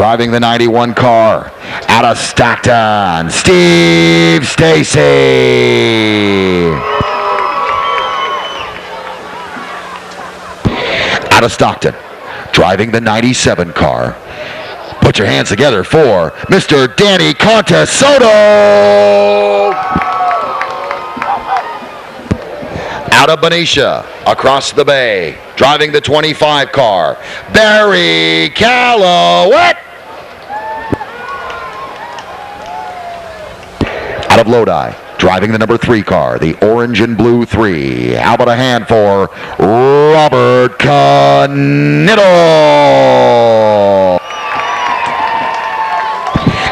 Driving the 91 car out of Stockton, Steve Stacy. Out of Stockton, driving the 97 car. Put your hands together for Mr. Danny Contesoto. Out of Benicia, across the bay, driving the 25 car, Barry Calloway. Out of Lodi, driving the number 3 car, the orange and blue 3. How about a hand for Robert Knittel?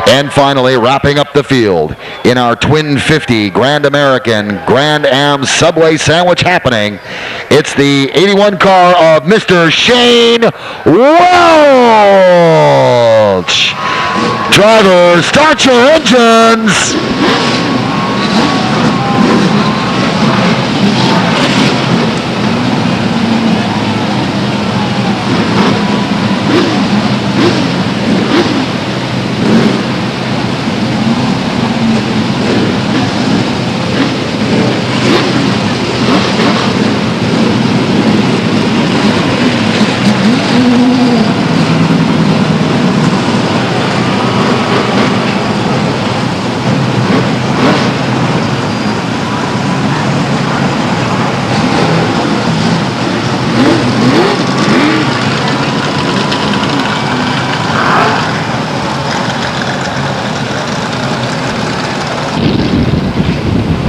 And finally, wrapping up the field in our Twin 50 Grand American Grand Am Subway Sandwich happening, it's the 81 car of Mr. Shane Welch. Drivers, start your engines.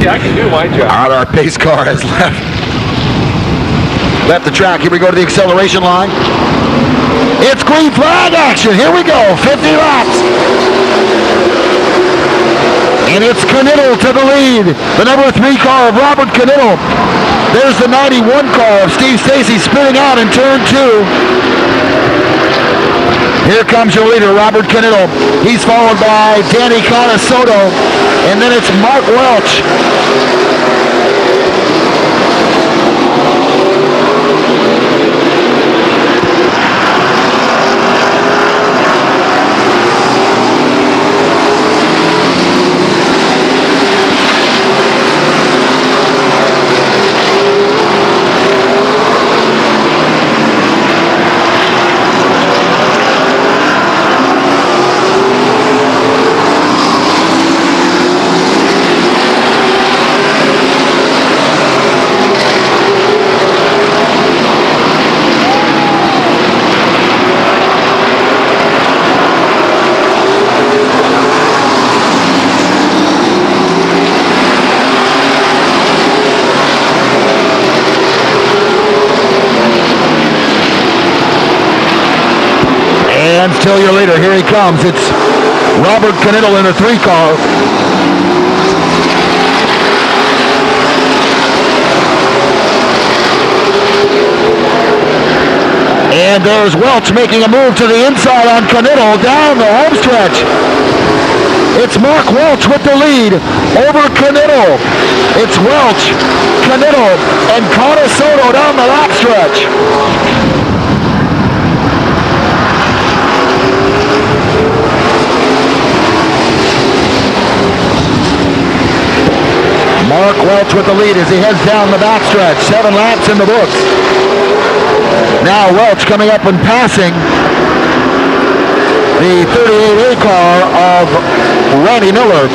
I can do my job. All right, our pace car has left the track. Here we go to the acceleration line. It's green flag action. Here we go, 50 laps. And it's Knittel to the lead. The number 3 car of Robert Knittel. There's the 91 car of Steve Stacy spinning out in turn 2. Here comes your leader, Robert Knittel. He's followed by Danny Contesoto. And then it's Mark Welch. And still your leader, here he comes. It's Robert Knittel in a 3 car. And there's Welch making a move to the inside on Knittel down the home stretch. It's Mark Welch with the lead over Knittel. It's Welch, Knittel, and Contesoto down the lap stretch. Mark Welch with the lead as he heads down the backstretch. 7 laps in the books. Now Welch coming up and passing the 38A car of Randy Miller.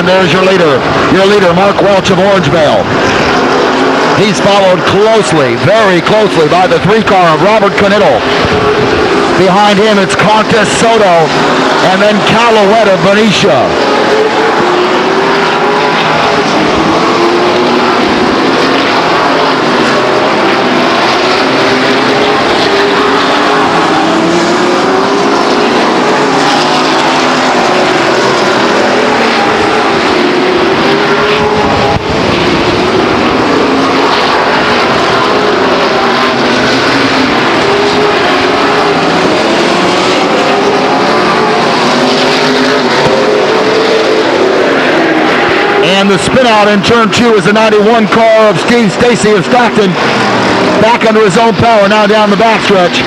there's your leader, Mark Welch of Orangevale. He's followed closely, very closely, by the 3-car of Robert Knittel. Behind him, it's Contes Soto, and then Calouette of Benicia. And the spin out in turn 2 is the 91 car of Steve Stacy of Stockton. Back under his own power now down the backstretch.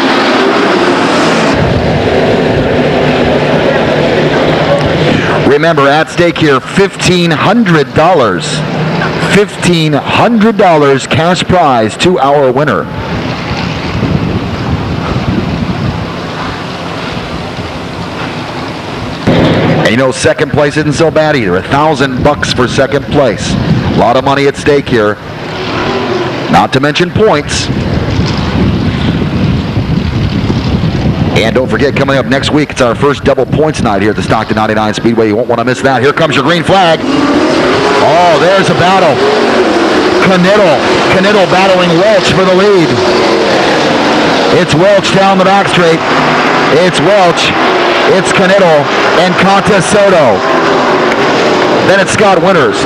Remember, at stake here, $1,500. $1,500 cash prize to our winner. You know, second place isn't so bad either. $1,000 for second place. A lot of money at stake here. Not to mention points. And don't forget, coming up next week, it's our first double points night here at the Stockton 99 Speedway. You won't want to miss that. Here comes your green flag. Oh, there's a battle. Knittel battling Welch for the lead. It's Welch down the back straight. It's Welch. It's Knittel and Contes Soto. Then it's Scott Winters.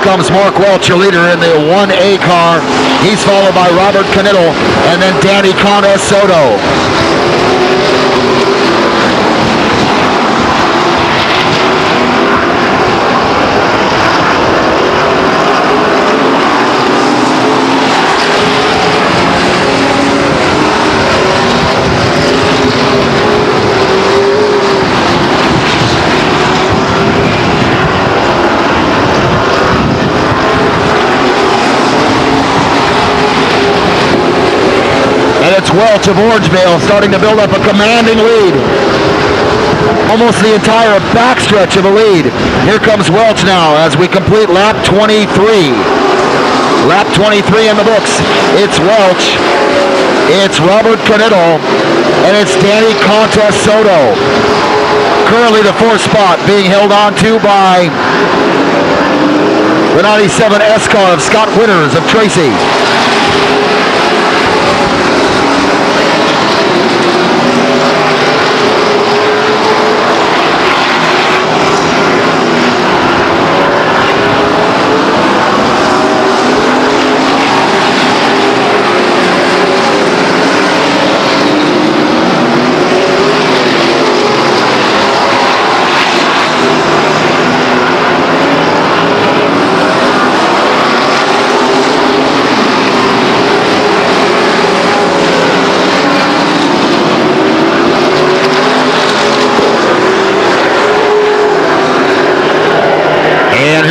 Comes Mark Welch, your leader in the 1A car. He's followed by Robert Knittel and then Danny Contes Soto. It's Welch of Orangevale starting to build up a commanding lead. Almost the entire backstretch of the lead. Here comes Welch now as we complete lap 23. Lap 23 in the books. It's Welch. It's Robert Knittel. And it's Danny Contes Soto. Currently the 4th spot being held on to by the 97 S car of Scott Winters of Tracy.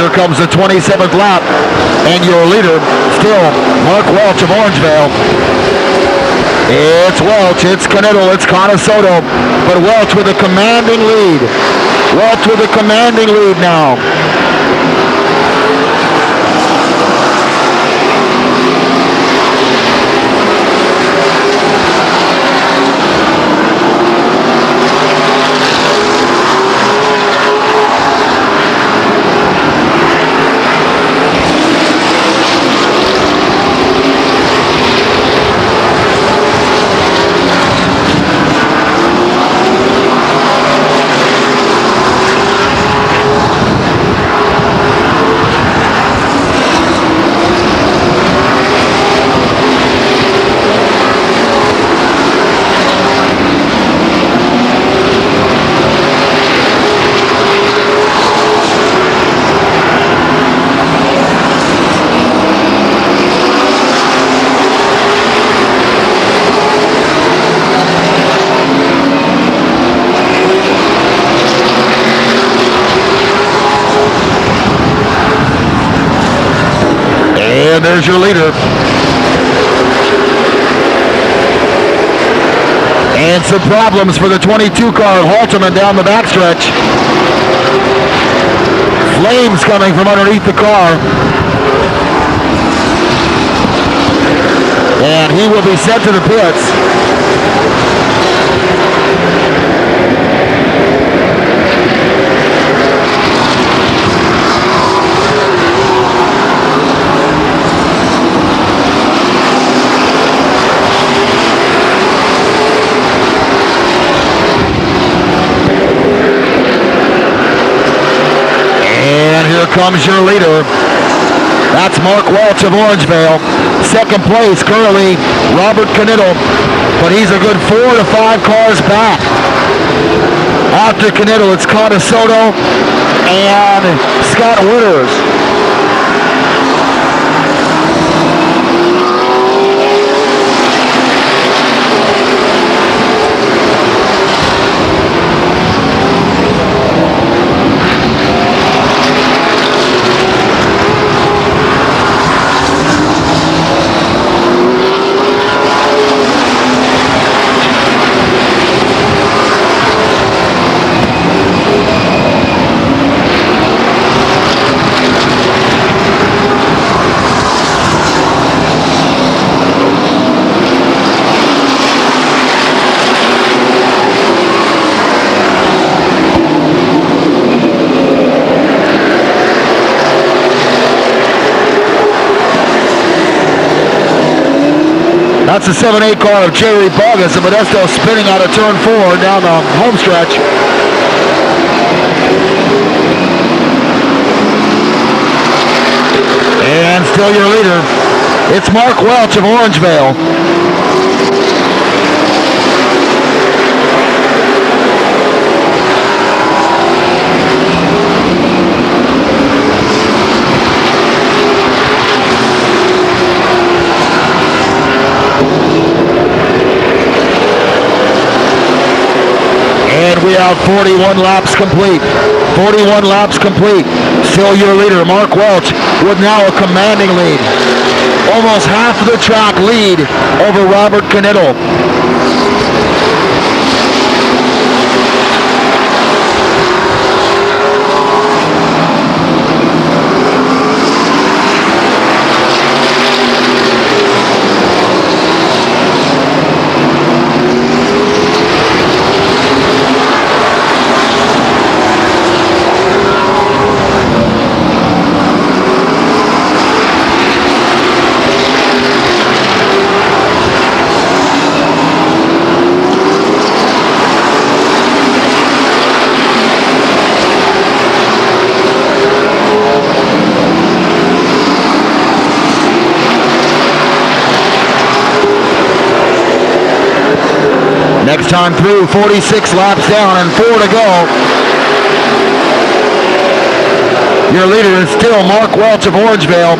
Comes the 27th lap, and your leader still Mark Welch of Orangevale. It's Welch, it's Knittel, it's Contes Soto, but Welch with a commanding lead. Welch with a commanding lead now. And there's your leader. And some problems for the 22 car, Halterman down the backstretch. Flames coming from underneath the car. And he will be sent to the pits. Comes your leader. That's Mark Welch of Orangevale. Second place currently Robert Knittel, but he's a good 4 to 5 cars back. After Knittel, it's Connor Soto and Scott Winters. That's the 7-8 car of Jerry Bogus of Modesto spinning out of turn 4 down the home stretch. And still your leader. It's Mark Welch of Orangevale. We have 41 laps complete. 41 laps complete. Still your leader, Mark Welch, with now a commanding lead. Almost half of the track lead over Robert Knittel. Next time through, 46 laps down and 4 to go. Your leader is still Mark Welch of Orangevale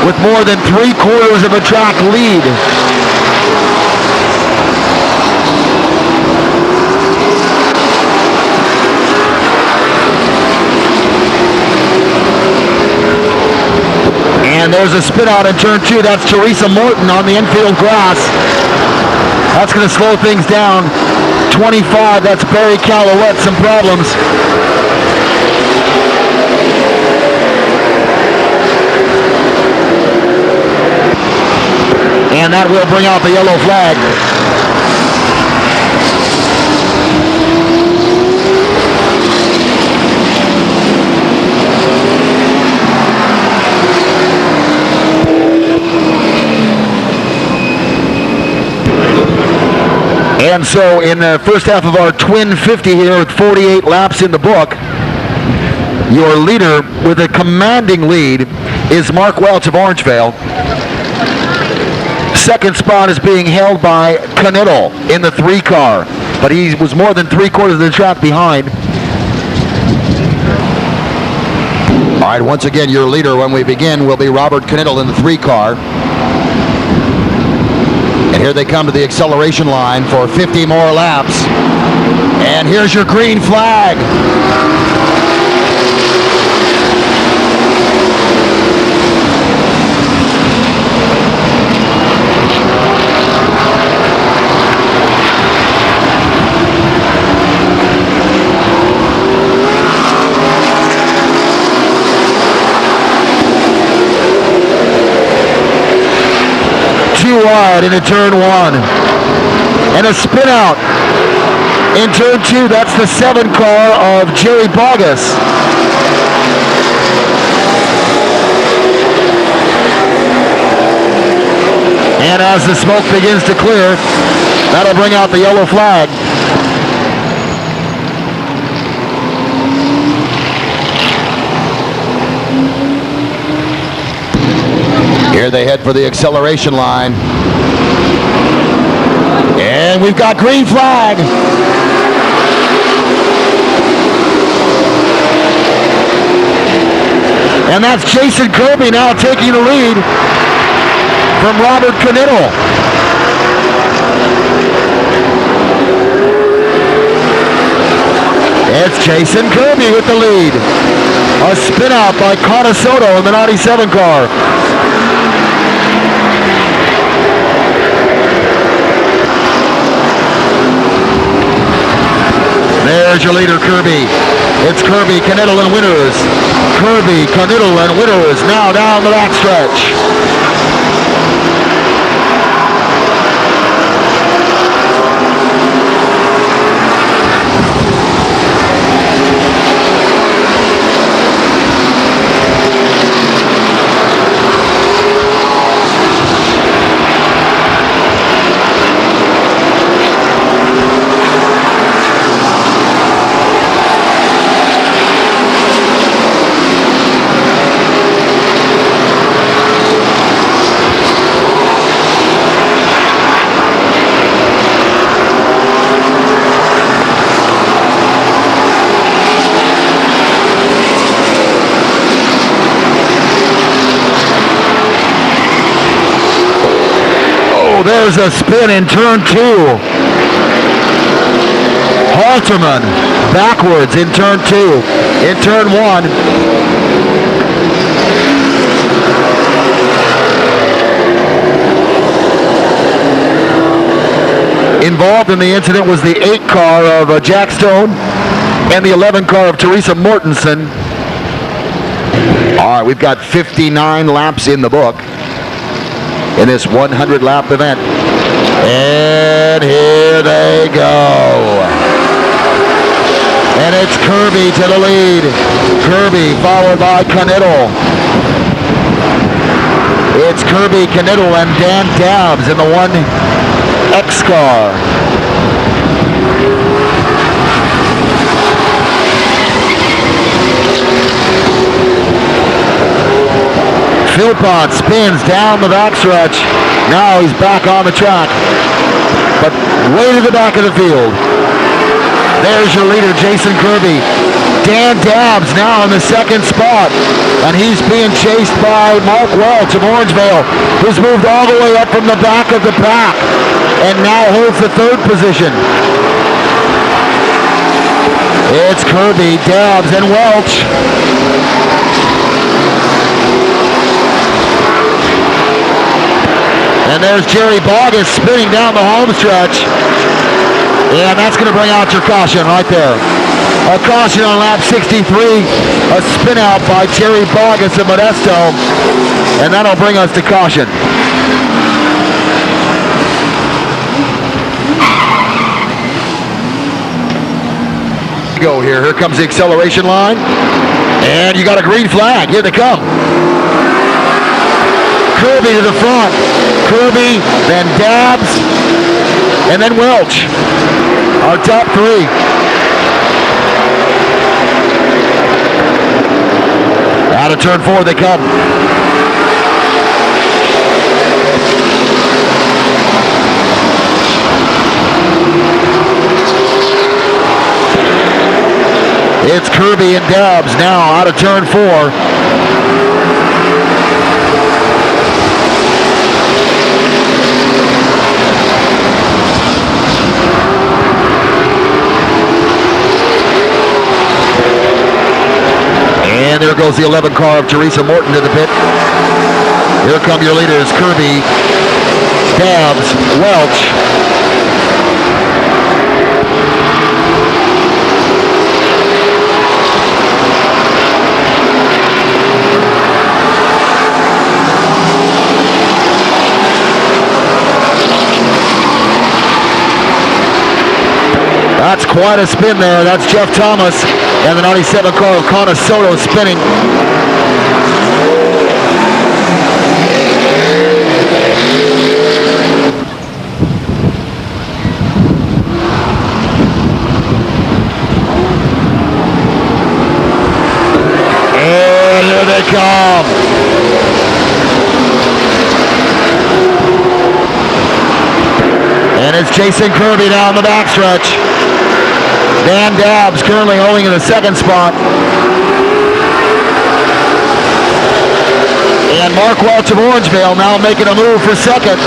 with more than 3/4 of a track lead. And there's a spin out in turn 2. That's Teresa Morton on the infield grass. That's going to slow things down. 25, that's Barry Calouette, some problems. And that will bring out the yellow flag. And so in the first half of our twin 50 here with 48 laps in the book, your leader with a commanding lead is Mark Welch of Orangevale. Second spot is being held by Knittel in the 3 car, but he was more than 3/4 of the track behind. All right, once again, your leader when we begin will be Robert Knittel in the 3 car. And here they come to the acceleration line for 50 more laps. And here's your green flag. wide into turn 1. And a spin out in turn 2. That's the 7 car of Jerry Bogus. And as the smoke begins to clear, that'll bring out the yellow flag. Here they head for the acceleration line. And we've got green flag. And that's Jason Kirby now taking the lead from Robert Knittel. It's Jason Kirby with the lead. A spin out by Connor Soto in the 97 car. There's your leader, Kirby. It's Kirby, Knittel, and Winters. Kirby, Knittel, and Winters now down the backstretch. There's a spin in turn 2. Halterman backwards in turn 2. In turn 1. Involved in the incident was the 8 car of Jack Stone and the 11 car of Teresa Mortensen. All right, we've got 59 laps in the book in this 100-lap event. And here they go. And it's Kirby to the lead. Kirby followed by Knittel. It's Kirby, Knittel, and Dan Dabbs in the 1X car. Philpott spins down the backstretch. Now he's back on the track, but way to the back of the field. There's your leader, Jason Kirby. Dan Dabbs now in the 2nd spot, and he's being chased by Mark Welch of Orangevale, who's moved all the way up from the back of the pack and now holds the 3rd position. It's Kirby, Dabbs, and Welch. And there's Jerry Bogus spinning down the home stretch. And that's going to bring out your caution right there. A caution on lap 63. A spin out by Jerry Bogus of Modesto. And that'll bring us to caution. Go here. Here comes the acceleration line. And you got a green flag. Here they come. Kirby to the front. Kirby, then Dabbs, and then Welch. Our top 3. Out of turn 4 they come. It's Kirby and Dabbs now out of turn 4. And there goes the 11 car of Teresa Morton to the pit. Here come your leaders, Kirby, Dabbs, Welch. That's quite a spin there. That's Jeff Thomas and the 97 car of Connor Soto spinning. And here they come. And it's Jason Kirby down the backstretch. Dan Dabbs currently holding in the second spot. And Mark Welch of Orangevale now making a move for second.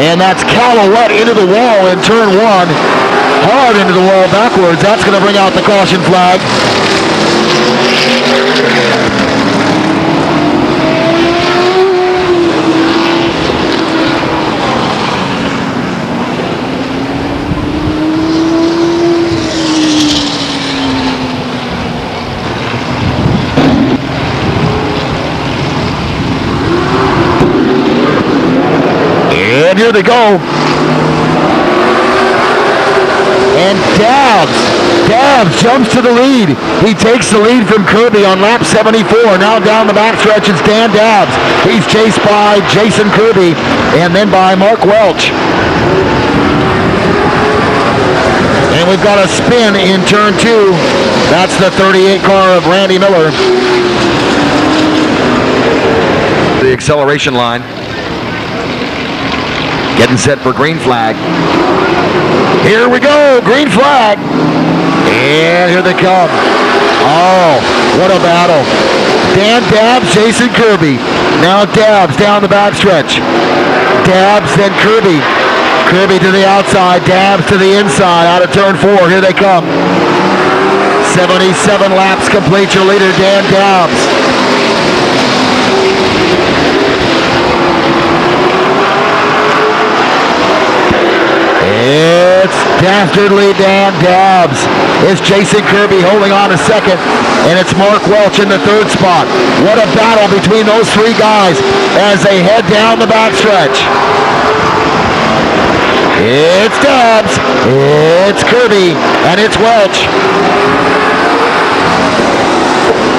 And that's Calouette into the wall in turn one. Hard into the wall backwards. That's going to bring out the caution flag. And here they go. And Dabbs jumps to the lead. He takes the lead from Kirby on lap 74. Now down the backstretch, it's Dan Dabbs. He's chased by Jason Kirby and then by Mark Welch. And we've got a spin in turn two. That's the 38 car of Randy Miller. The acceleration line. Getting set for green flag. Here we go, green flag. And here they come. Oh, what a battle. Dan Dabbs, Jason Kirby. Now Dabbs down the backstretch. Dabbs, then Kirby. Kirby to the outside, Dabbs to the inside, out of turn four. Here they come. 77 laps complete. Your leader, Dan Dabbs. It's dastardly Dan Dabbs. It's Jason Kirby holding on a second, and it's Mark Welch in the third spot. What a battle between those three guys as they head down the backstretch. It's Dabbs, it's Kirby, and it's Welch.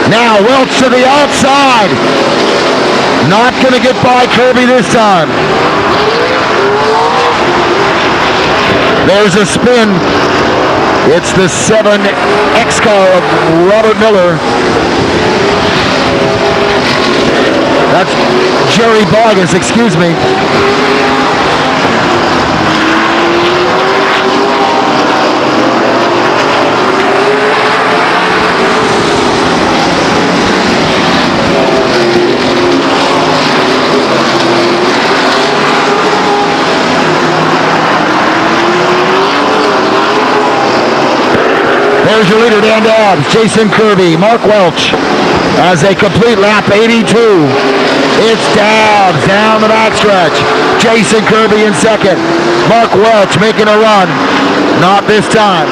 Now Welch to the outside. Not going to get by Kirby this time. There's a spin. It's the 7X car of Robert Miller. That's Jerry Bogus, excuse me. There's your leader, Dan Dabbs, Jason Kirby, Mark Welch as they complete lap 82. It's Dabbs down the backstretch. Jason Kirby in second. Mark Welch making a run. Not this time.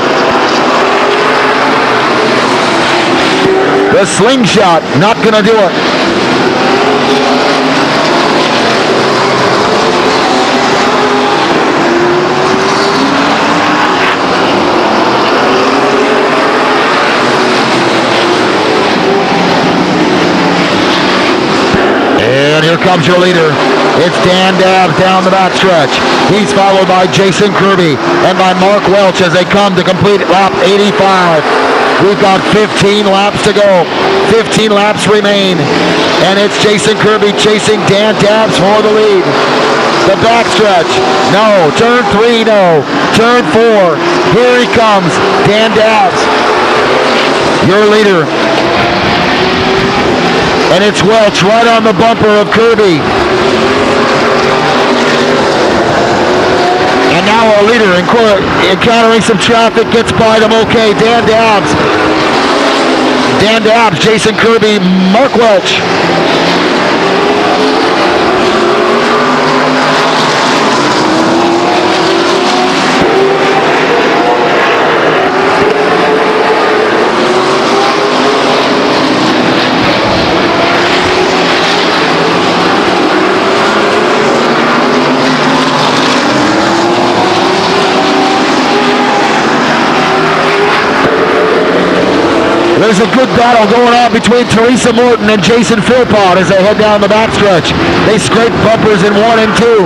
The slingshot, not going to do it. And here comes your leader. It's Dan Dabbs down the backstretch. He's followed by Jason Kirby and by Mark Welch as they come to complete lap 85. We've got 15 laps to go. 15 laps remain. And it's Jason Kirby chasing Dan Dabbs for the lead. The backstretch. No. Turn 3, no. Turn 4. Here he comes. Dan Dabbs. Your leader. And it's Welch right on the bumper of Kirby. And now our leader encountering some traffic, gets by them okay. Dan Dabbs, Jason Kirby, Mark Welch. There's a good battle going on between Teresa Morton and Jason Philpott as they head down the backstretch. They scrape bumpers in 1 and 2.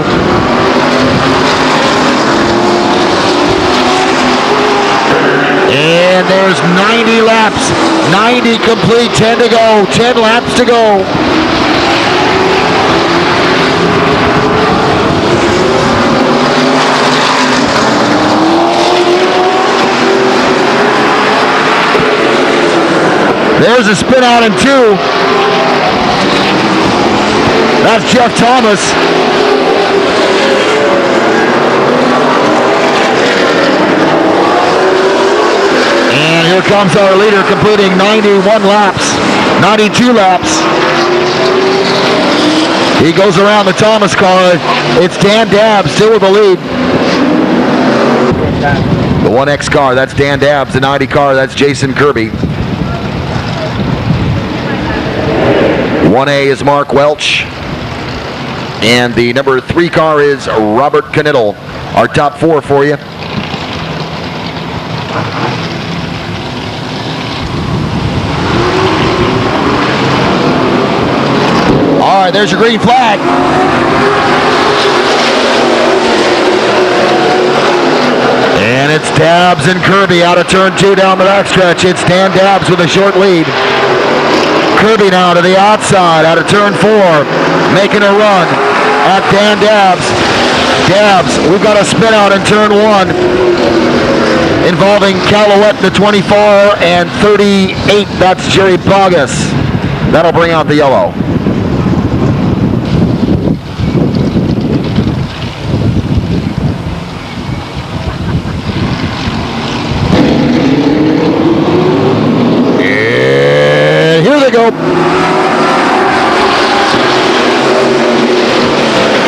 And there's 90 laps, 90 complete, 10 to go, 10 laps to go. There's a spin out in 2. That's Jeff Thomas. And here comes our leader completing 91 laps, 92 laps. He goes around the Thomas car. It's Dan Dabbs still with the lead. The 1X car, that's Dan Dabbs. The 90 car, that's Jason Kirby. 1A is Mark Welch. And the number 3 car is Robert Knittel. Our top 4 for you. All right, there's your green flag. And it's Dabbs and Kirby out of turn 2 down the backstretch. It's Dan Dabbs with a short lead. Kirby now to the outside out of turn 4, making a run at Dan Dabbs. Dabbs, we've got a spin out in turn 1 involving Calouette, the 24 and 38. That's Jerry Bogus. That'll bring out the yellow. Go.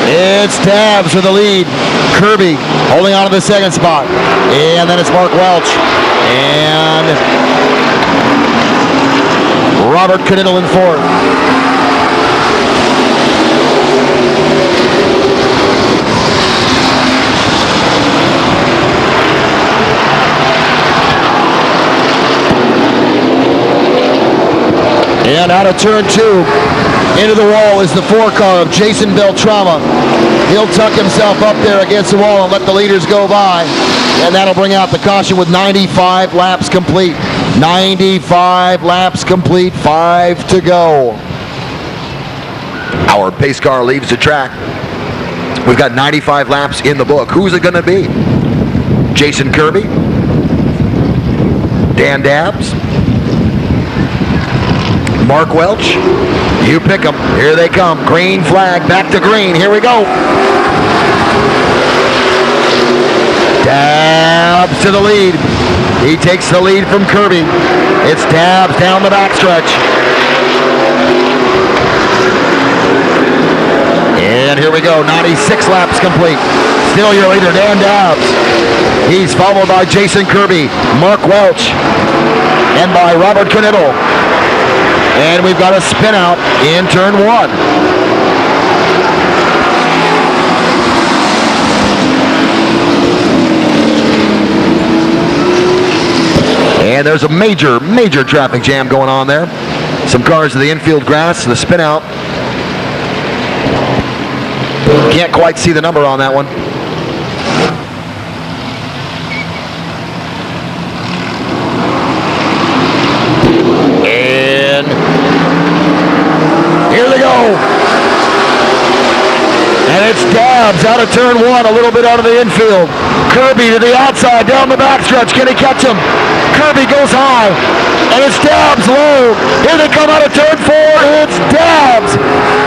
It's Dabbs with the lead. Kirby holding on to the second spot. And then it's Mark Welch. And Robert Knittel in 4th. And out of turn 2, into the wall is the 4 car of Jason Beltrama. He'll tuck himself up there against the wall and let the leaders go by. And that'll bring out the caution with 95 laps complete. 95 laps complete, 5 to go. Our pace car leaves the track. We've got 95 laps in the book. Who's it going to be? Jason Kirby? Dan Dabbs? Mark Welch, you pick them. Here they come. Green flag, back to green. Here we go. Dabbs to the lead. He takes the lead from Kirby. It's Dabbs down the backstretch. And here we go. 96 laps complete. Still your leader, Dan Dabbs. He's followed by Jason Kirby, Mark Welch, and by Robert Knittel. And we've got a spin out in turn 1. And there's a major traffic jam going on there. Some cars to the infield grass, the spin out. Can't quite see the number on that one. Here they go. And it's Dabbs out of turn 1, a little bit out of the infield. Kirby to the outside, down the backstretch. Can he catch him? Kirby goes high. And it's Dabbs low. Here they come out of turn 4. It's Dabbs.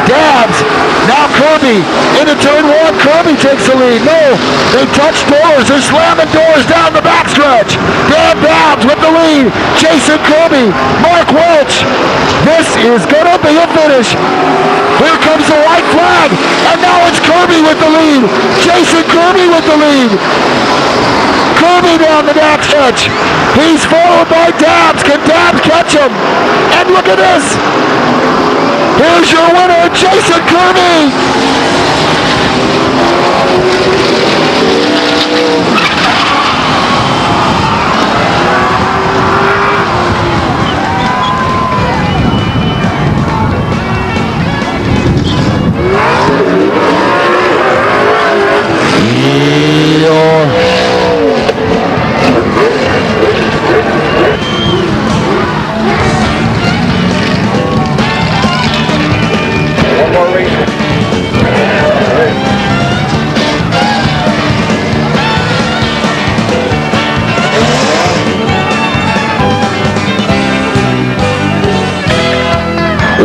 Dabbs. Now Kirby into turn 1. Kirby takes the lead. No, they touch doors. They're slamming doors down the backstretch. Dan Dabbs with the lead. Jason Kirby. Mark Welch. This is going to be a finish. Here comes the white flag. And now it's Kirby with the lead. Jason Kirby with the lead. Kirby down the backstretch. He's followed by Dabbs. Can Dabbs catch him? And look at this. Here's your winner, Jason Kirby.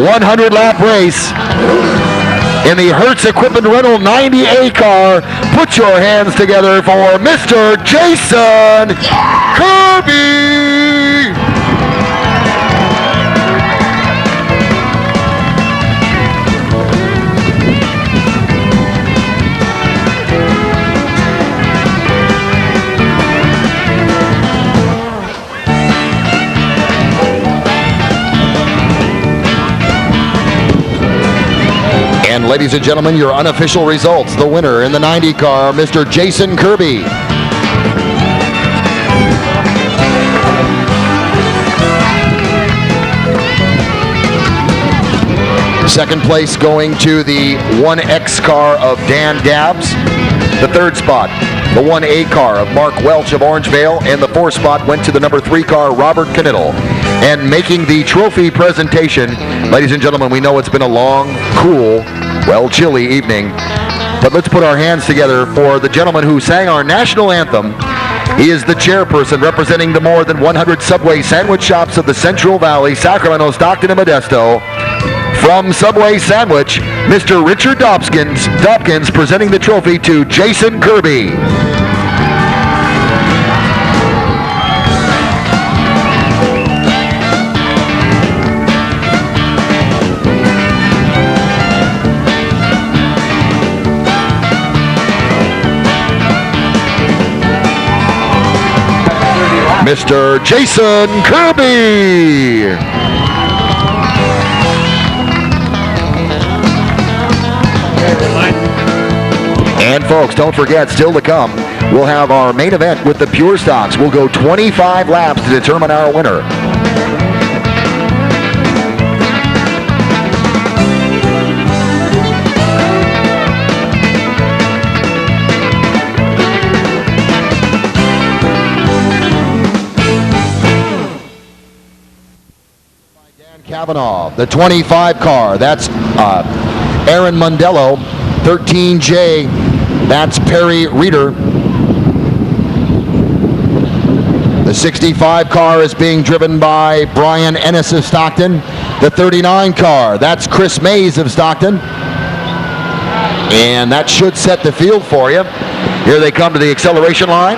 100-lap race in the Hertz Equipment Rental 90A car. Put your hands together for Mr. Jason Kirby. And ladies and gentlemen, your unofficial results. The winner in the 90 car, Mr. Jason Kirby. Second place going to the 1X car of Dan Dabbs. The third spot, the 1A car of Mark Welch of Orangevale. And the fourth spot went to the number 3 car, Robert Knittel. And making the trophy presentation, ladies and gentlemen, we know it's been a long, cool, well, chilly evening, but let's put our hands together for the gentleman who sang our national anthem. He is the chairperson representing the more than 100 Subway sandwich shops of the Central Valley, Sacramento, Stockton, and Modesto. From Subway Sandwich, Mr. Richard Dobkins presenting the trophy to Jason Kirby. Mr. Jason Kirby. And folks, don't forget, still to come, we'll have our main event with the Pure Stocks. We'll go 25 laps to determine our winner. Kavanaugh, the 25 car, that's Aaron Mondello. 13J, that's Perry Reeder. The 65 car is being driven by Brian Ennis of Stockton. The 39 car, that's Chris Mays of Stockton. And that should set the field for you. Here they come to the acceleration line.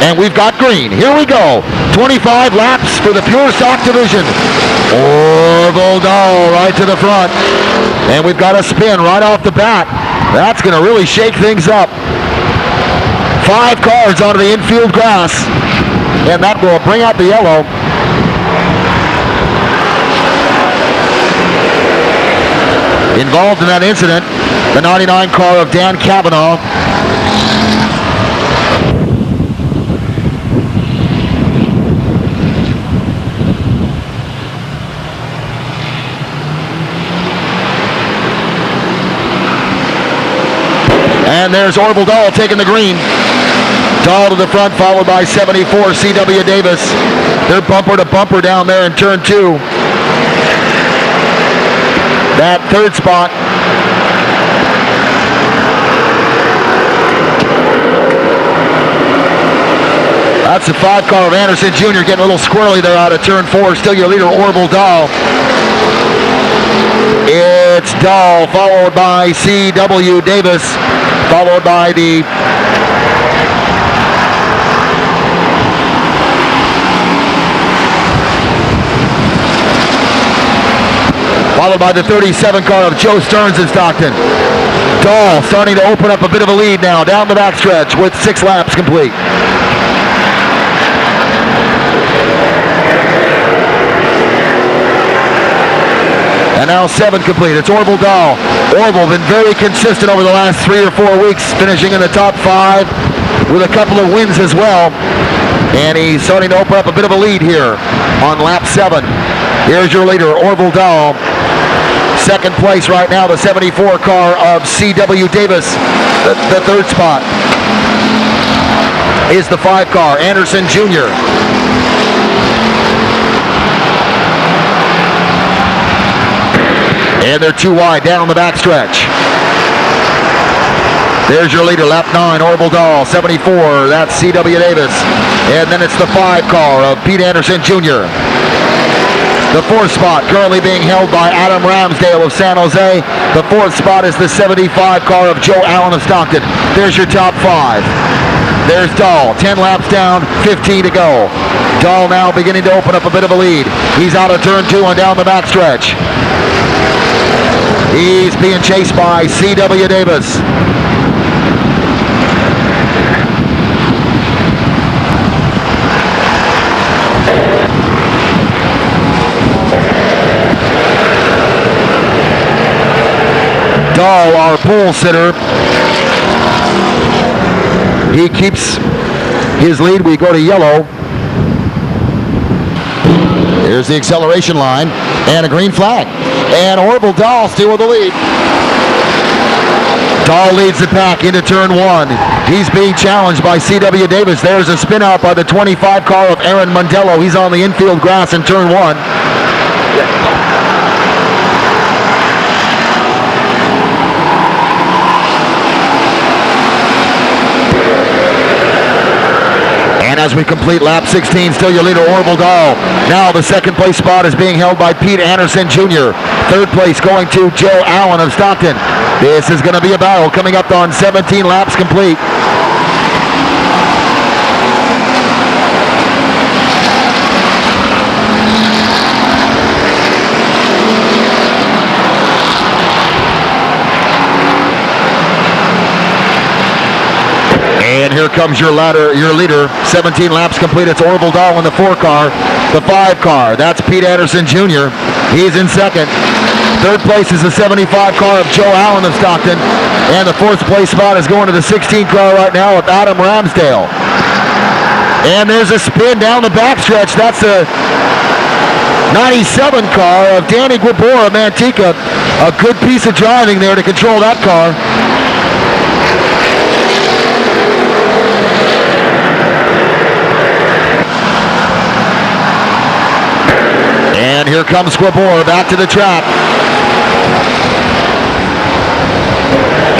And we've got green. Here we go. 25 laps for the Pure Stock division. Orville Dahl right to the front. And we've got a spin right off the bat. That's going to really shake things up. 5 cars onto the infield grass. And that will bring out the yellow. Involved in that incident, the 99 car of Dan Kavanaugh. And there's Orville Dahl taking the green. Dahl to the front, followed by 74 C.W. Davis. They're bumper to bumper down there in turn 2. That third spot. That's the 5 car of Anderson Jr. getting a little squirrely there out of turn 4. Still your leader, Orville Dahl. It's Dahl, followed by C.W. Davis, followed by the followed by the 37 car of Joe Stearns in Stockton. Dahl starting to open up a bit of a lead now down the backstretch with 6 laps complete. And now 7 complete. It's Orville Dahl. Orville been very consistent over the last 3 or 4 weeks, finishing in the top 5 with a couple of wins as well. And he's starting to open up a bit of a lead here on lap 7. Here's your leader, Orville Dahl. Second place right now, the 74 car of C.W. Davis. The third spot is the 5 car, Anderson Jr. And they're too wide down the backstretch. There's your leader, lap 9, Orville Dahl, 74, that's C.W. Davis. And then it's the 5 car of Pete Anderson Jr. The fourth spot currently being held by Adam Ramsdale of San Jose. The fourth spot is the 75 car of Joe Allen of Stockton. There's your top 5. There's Dahl, 10 laps down, 15 to go. Dahl now beginning to open up a bit of a lead. He's out of turn 2 and down the backstretch. He's being chased by C.W. Davis. Dahl, our pole sitter, he keeps his lead. We go to yellow. Here's the acceleration line and a green flag. And Orville Dahl still with the lead. Dahl leads the pack into turn 1. He's being challenged by C.W. Davis. There's a spin out by the 25 car of Aaron Mondello. He's on the infield grass in turn 1. And as we complete lap 16, still your leader, Orville Dahl. Now the second place spot is being held by Pete Anderson Jr. Third place going to Joe Allen of Stockton. This is going to be a battle coming up on 17 laps complete. And here comes your leader, 17 laps complete. It's Orville Dahl in the 4 car. The 5 car, that's Pete Anderson Jr. He's in second. Third place is the 75 car of Joe Allen of Stockton. And the 4th place spot is going to the 16 car right now with Adam Ramsdale. And there's a spin down the backstretch. That's the 97 car of Danny Guibor of Manteca. A good piece of driving there to control that car. And here comes Guibor back to the track.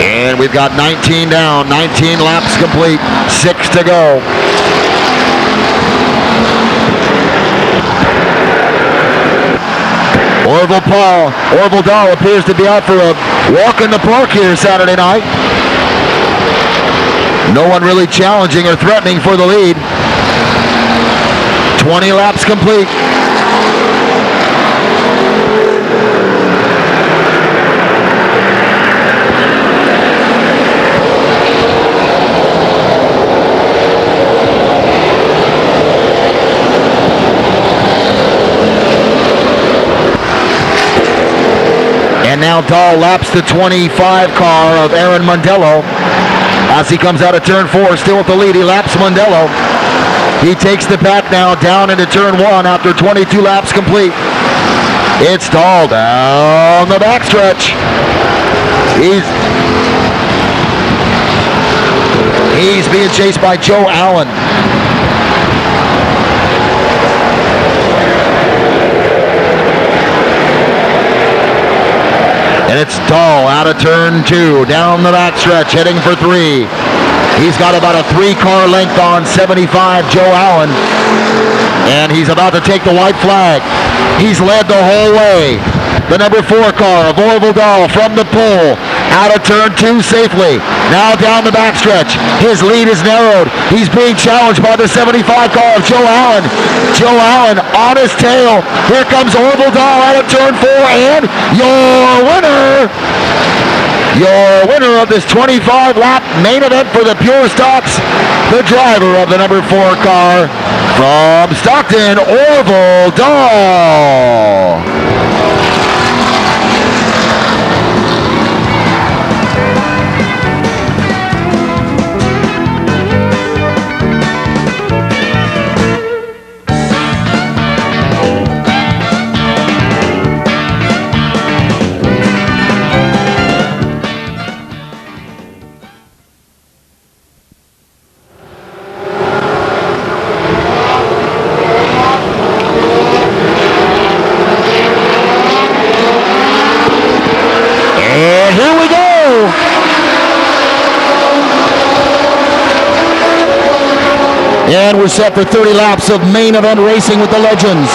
And we've got 19 down, 19 laps complete, 6 to go. Orville Dahl appears to be out for a walk in the park here Saturday night. No one really challenging or threatening for the lead. 20 laps complete. And now Dahl laps the 25 car of Aaron Mondello. As he comes out of turn 4, still with the lead, he laps Mondello. He takes the pack now down into turn 1 after 22 laps complete. It's Dahl down the backstretch. He's being chased by Joe Allen. And it's Dahl out of turn 2, down the backstretch, heading for 3. He's got about a 3-car length on 75 Joe Allen. And he's about to take the white flag. He's led the whole way. The number 4 car of Orville Dahl from the pole, out of turn 2 safely. Now down the backstretch. His lead is narrowed. He's being challenged by the 75 car of Joe Allen. Joe Allen on his tail. Here comes Orville Dahl out of turn 4, and your winner of this 25-lap main event for the Pure Stocks, the driver of the number 4 car from Stockton, Orville Dahl. And we're set for 30 laps of main event racing with the legends.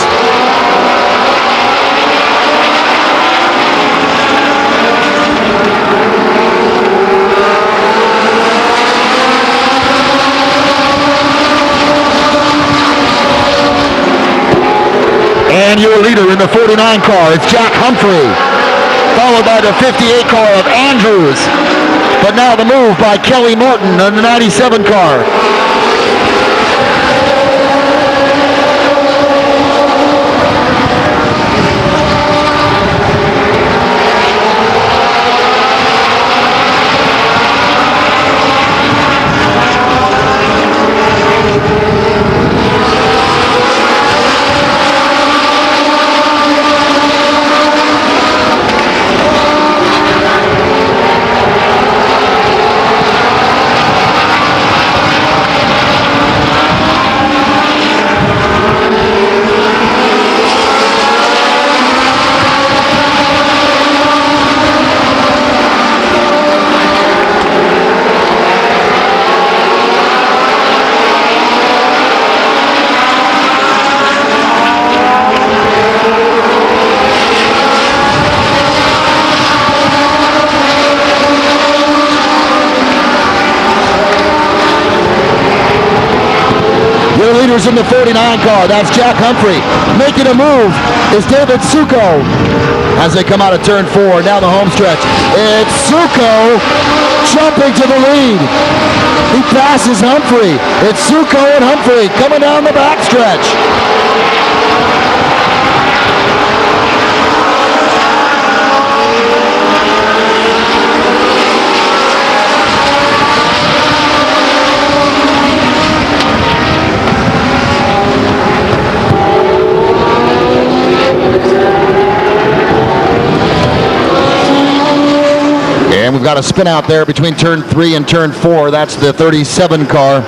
Your leader in the 49 car is Jack Humphrey, followed by the 58 car of Andrews. But now the move by Kelly Morton in the 97 car. In the 49 car, that's Jack Humphrey. Making a move is David Succo as they come out of turn 4. Now the home stretch. It's Succo jumping to the lead. He passes Humphrey. It's Succo and Humphrey coming down the backstretch. And we've got a spin out there between turn 3 and turn 4. That's the 37 car.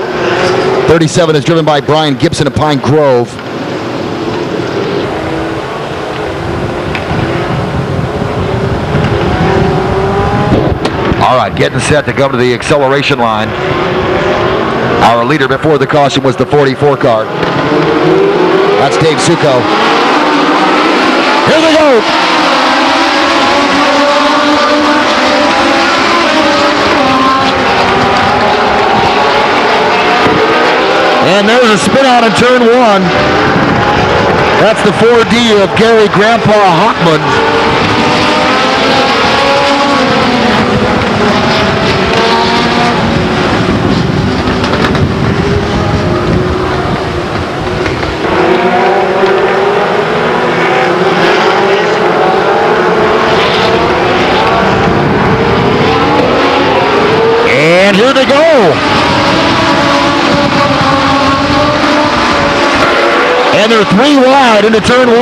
37 is driven by Brian Gibson of Pine Grove. All right, getting set to go to the acceleration line. Our leader before the caution was the 44 car. That's Dave Succo. Here they go. And there's a spin out in turn 1. That's the 4D of Gary Grandpa Hockman. And here they go. And they're 3 wide into turn 1.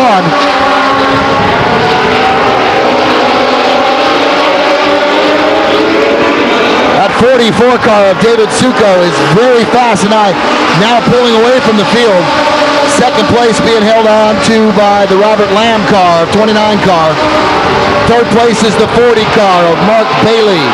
That 44 car of David Succo is very fast tonight, now pulling away from the field. Second place being held on to by the Robert Lamb car, 29 car. Third place is the 40 car of Mark Bailey.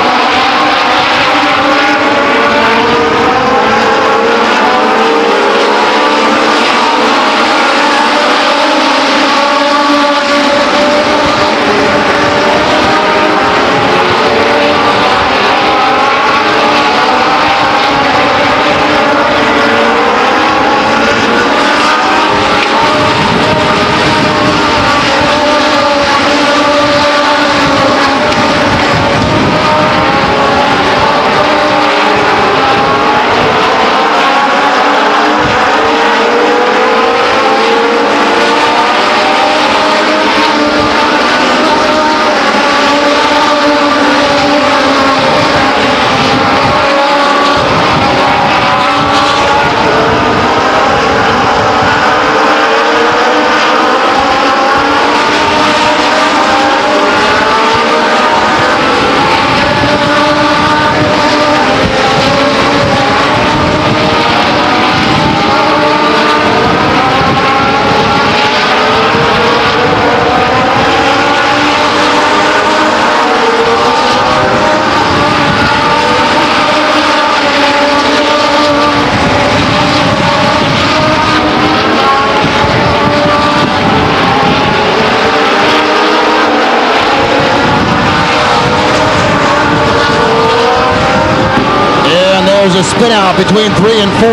There's a spin out between 3 and 4.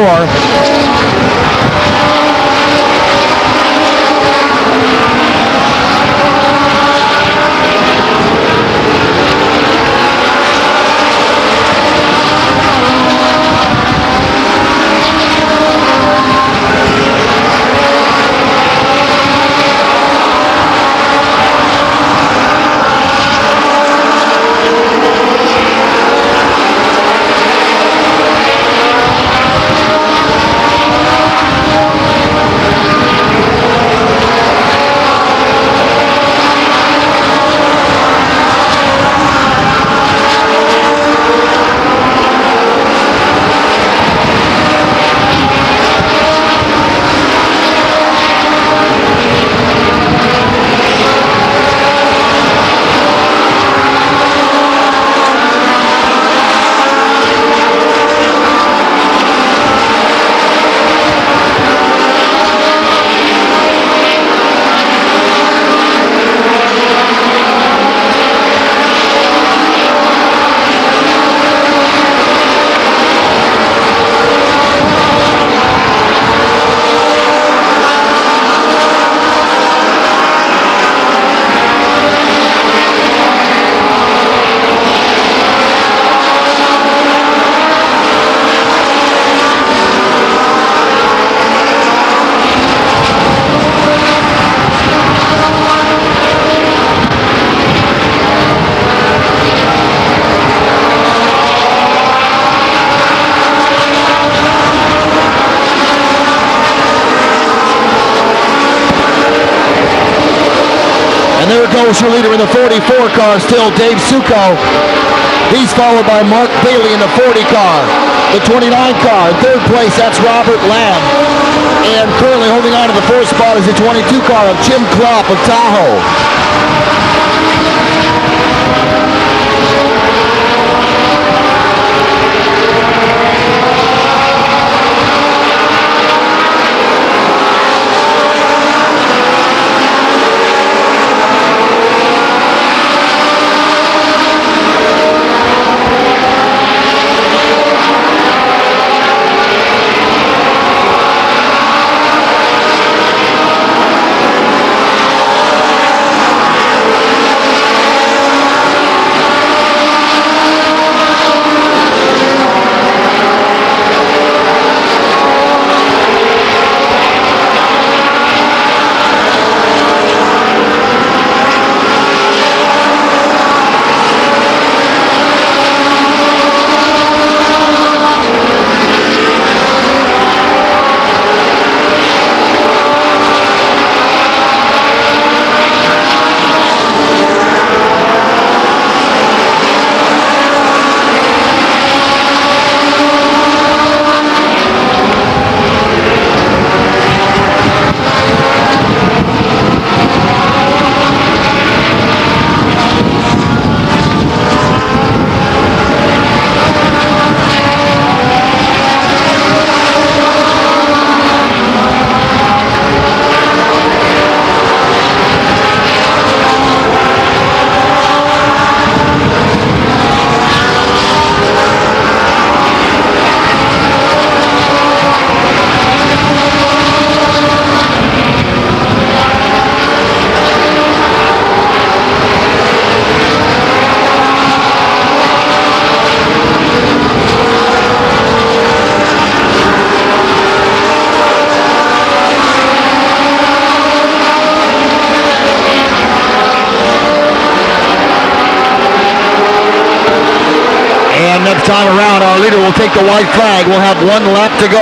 There goes your leader in the 44 car, still Dave Succo. He's followed by Mark Bailey in the 40 car. The 29 car. In third place, that's Robert Lamb. And currently holding on to the fourth spot is the 22 car of Jim Klopp of Tahoe. Next time around, our leader will take the white flag. We'll have one lap to go.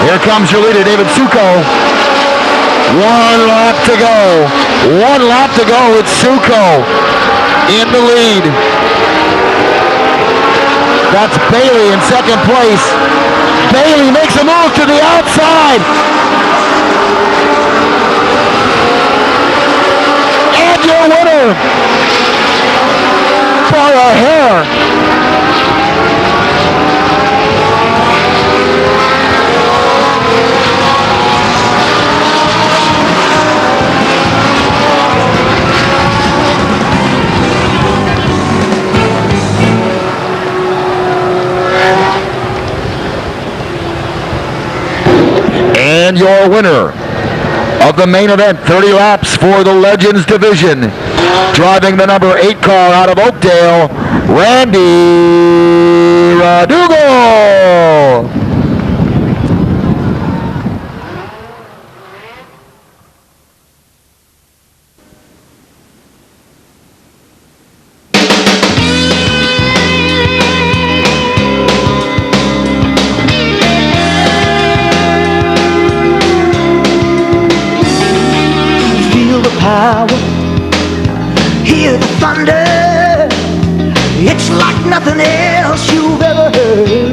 Here comes your leader, David Succo. One lap to go. One lap to go. It's Succo in the lead. That's Bailey in second place. Bailey makes a move to the outside. And your winner, by a hair. And your winner of the main event, 30 laps for the Legends Division, driving the number 8 car out of Oakdale, Randy Radugo. Feel the power, hear the thunder. It's like nothing else you've ever heard.